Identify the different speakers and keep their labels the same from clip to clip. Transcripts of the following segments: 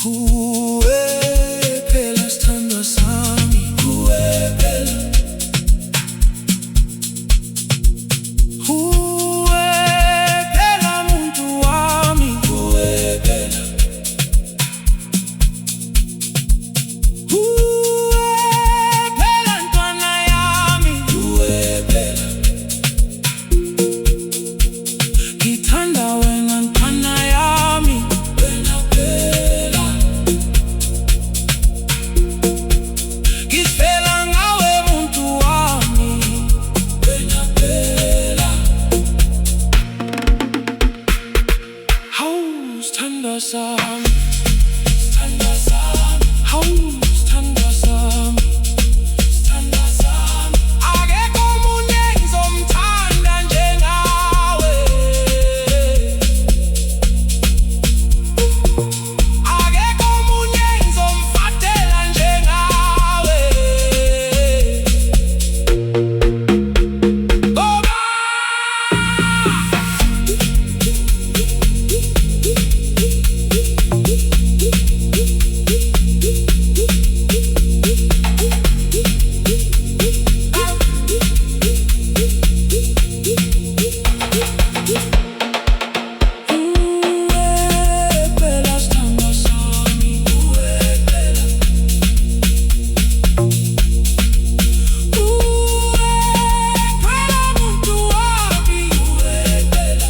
Speaker 1: Uwe phela sithandwa sami, uwe phela. Uwe phela muntu wami, uwe phela. Uwe phela ntwana yami, uwe phela. Ngithanda wena ntwana yami, wena phela. Ngifela ngawe muntu wami, wena phela. Hawu sithandwa sami, sithandwa sami. Hawu sithandwa sami, sithandwa sami. Akekho omunye ngizomthanda njengawe. Akekho omunye ngizomfatela njengawe. Ngoba phela sithandwa sami, uwe phela. Uwe phela muntu wami, uwe phela.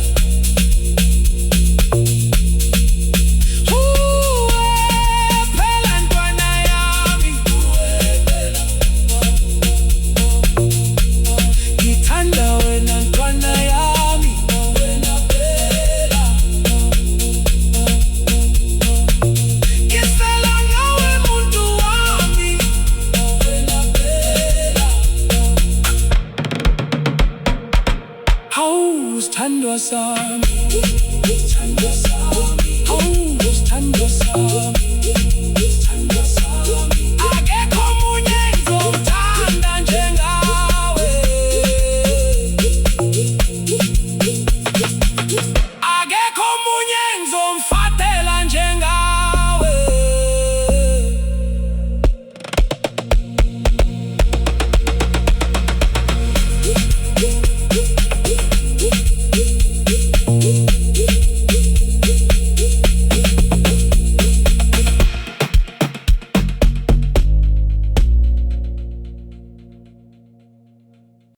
Speaker 1: Uwe phela ntwana yami, uwe phela. Ngithanda wena ntwana yami, wena phela. Ngifela ngawe muntu wami, wena phela. Hawu sithandwa sami.